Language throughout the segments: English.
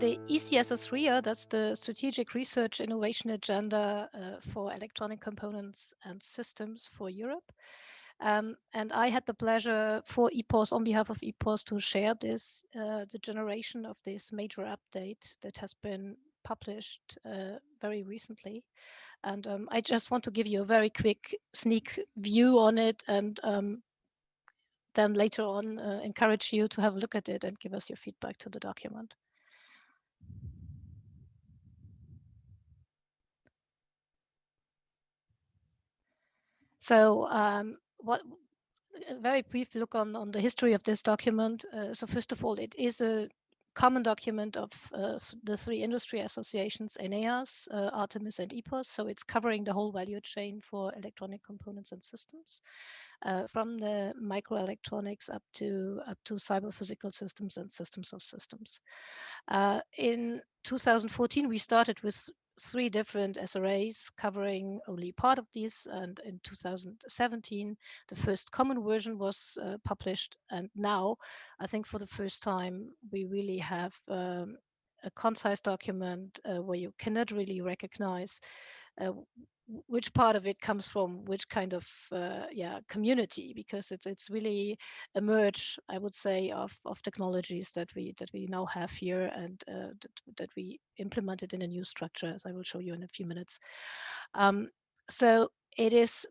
the ECS-SRIA, that's the Strategic Research Innovation Agenda for Electronic Components and Systems for Europe. And I had the pleasure for EPoSS, on behalf of EPoSS, to share this, the generation of this major update that has been published very recently. And I just want to give you a very quick sneak view on it, and then later on encourage you to have a look at it and give us your feedback to the document. So a very brief look on the history of this document. So first of all, it is a common document of the three industry associations, ENEAS, Artemis, and EPoSS. So it's covering the whole value chain for electronic components and systems, from the microelectronics up to cyber-physical systems and systems of systems. In 2014, we started with 3 different SRAs covering only part of these, and in 2017 the first common version was published, and now I think for the first time we really have a concise document where you cannot really recognize which part of it comes from which kind of community, because it's really a merge, I would say, of technologies that we now have here, and that we implemented in a new structure, as I will show you in a few minutes. So it is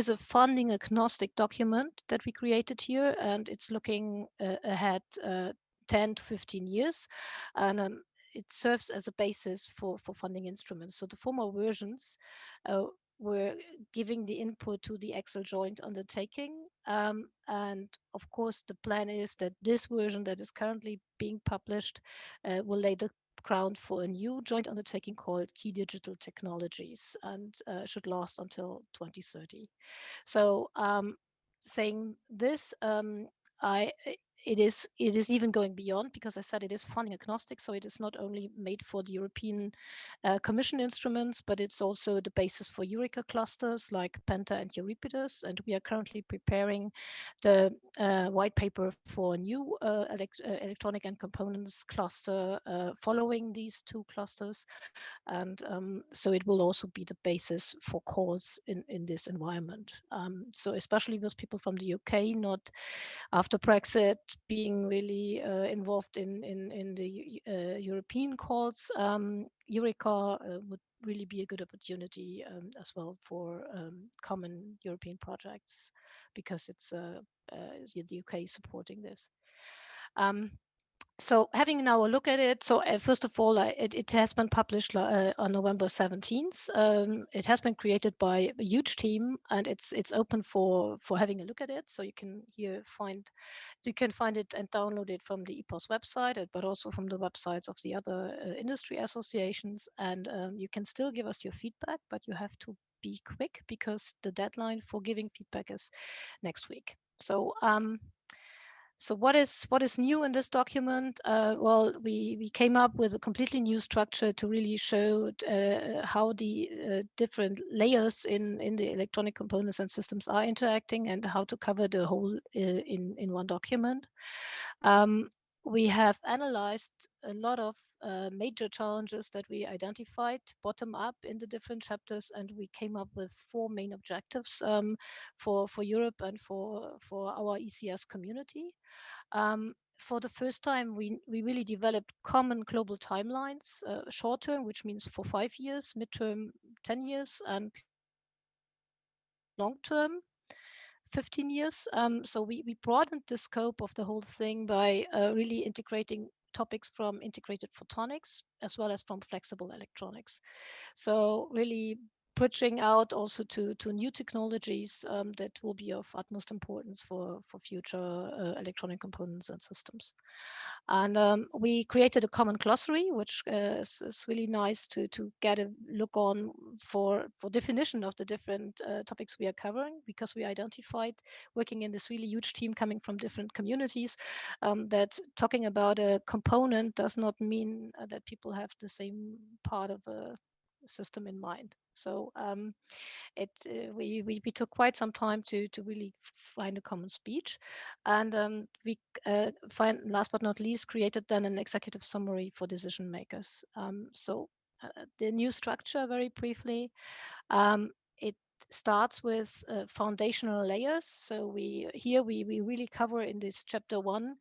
a funding agnostic document that we created here, and it's looking ahead 10 to 15 years, and it serves as a basis for funding instruments. So the former versions were giving the input to the Excel joint undertaking, and of course the plan is that this version that is currently being published will lay the ground for a new joint undertaking called Key Digital Technologies, and should last until 2030. So saying this, it is even going beyond, because I said it is funding agnostic, so it is not only made for the European Commission instruments, but it's also the basis for Eureka clusters like Penta and Euripides, and we are currently preparing the white paper for a new electronic and components cluster following these 2 clusters, and so it will also be the basis for calls in this environment. So especially with people from the UK, not after Brexit being really involved in the European calls, Eureka would really be a good opportunity as well for common European projects, because it's the UK supporting this. So having now a look at it, so first of all, it has been published on November 17th. It has been created by a huge team, and it's open for having a look at it. So you can find it and download it from the EPoSS website, but also from the websites of the other industry associations. And you can still give us your feedback, but you have to be quick, because the deadline for giving feedback is next week. So so what is new in this document? Well, we came up with a completely new structure to really show how the different layers in the electronic components and systems are interacting, and how to cover the whole in one document. We have analyzed a lot of major challenges that we identified bottom up in the different chapters, and we came up with 4 main objectives for Europe and for our ECS community. For the first time, we really developed common global timelines, short term, which means for 5 years, midterm 10 years, and long term 15 years. So we broadened the scope of the whole thing by really integrating topics from integrated photonics as well as from flexible electronics. So really bridging out also to new technologies that will be of utmost importance for future electronic components and systems. And we created a common glossary, which is really nice to get a look on for definition of the different topics we are covering, because we identified, working in this really huge team coming from different communities, that talking about a component does not mean that people have the same part of a system in mind. So we took quite some time to really find a common speech, and we last but not least created then an executive summary for decision makers. So the new structure, very briefly, it starts with foundational layers. So we really cover in this chapter 1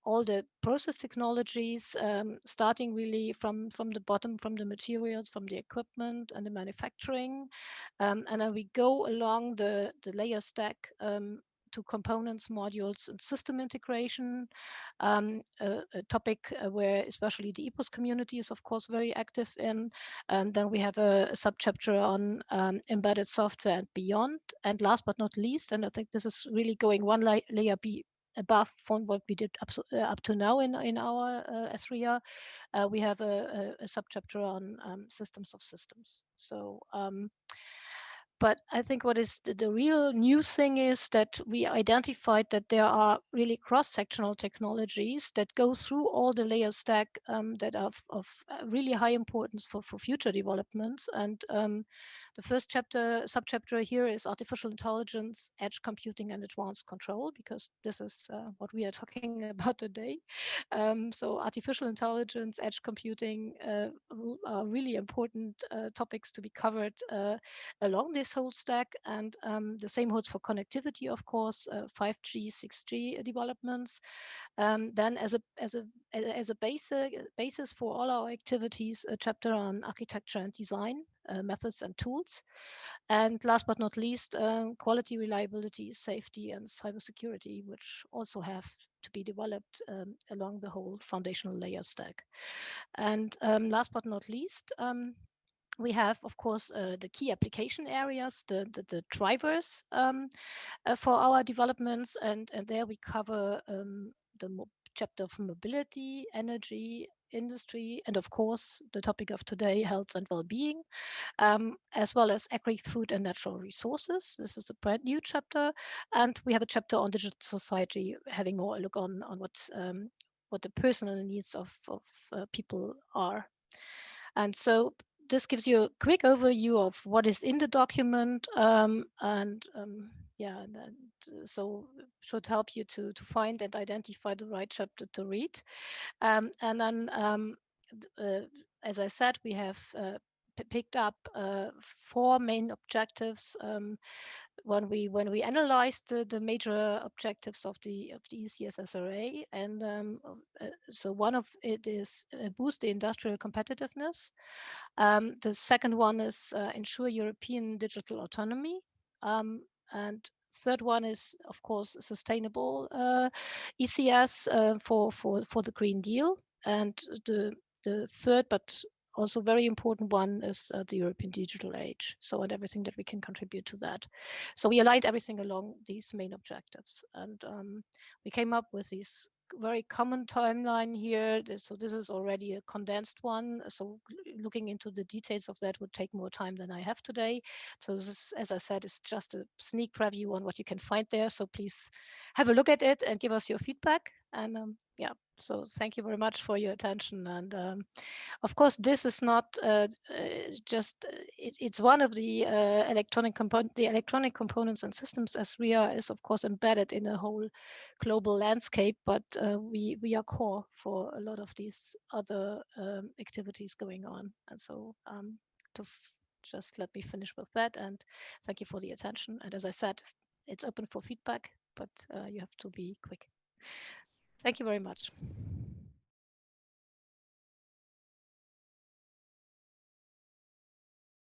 all the process technologies, starting really from the bottom, from the materials, from the equipment and the manufacturing, and then we go along the layer stack to components, modules, and system integration, a topic where especially the EPoSS community is, of course, very active in. And then we have a subchapter on embedded software and beyond. And last but not least, and I think this is really going one layer above from what we did up to now in our SRIA, we have a subchapter on systems of systems. So but I think what is the real new thing is that we identified that there are really cross-sectional technologies that go through all the layer stack that are of really high importance for future developments. And the first subchapter here is artificial intelligence, edge computing, and advanced control, because this is what we are talking about today. So artificial intelligence, edge computing are really important topics to be covered along this whole stack, and the same holds for connectivity, of course, 5G, 6G developments. Then as a basis for all our activities, a chapter on architecture and design, methods and tools. And last but not least, quality, reliability, safety, and cybersecurity, which also have to be developed along the whole foundational layer stack. And last but not least, we have, of course, the key application areas, the drivers for our developments, and there we cover the chapter of mobility, energy, industry, and of course the topic of today, health and well-being, as well as agri-food and natural resources. This is a brand new chapter, and we have a chapter on digital society, having more a look on what the personal needs of people are. And so this gives you a quick overview of what is in the document, so should help you to find and identify the right chapter to read. And then, as I said, we have picked up 4 main objectives when we analyzed the major objectives of the ECS-SRIA. And so one of it is boost the industrial competitiveness. The second one is ensure European digital autonomy. And third one is, of course, sustainable ECS for the Green Deal. And the third, but also very important one, is the European digital age. So, and everything that we can contribute to that. So we aligned everything along these main objectives, and we came up with these very common timeline here. So this is already a condensed one. So looking into the details of that would take more time than I have today. So this is, as I said, is just a sneak preview on what you can find there. So please have a look at it and give us your feedback. And yeah, so thank you very much for your attention. And of course, this is not just, it's one of the electronic components and systems SRIA is, of course, embedded in a whole global landscape, but we are core for a lot of these other activities going on. And so just let me finish with that, and thank you for the attention. And as I said, it's open for feedback, but you have to be quick. Thank you very much.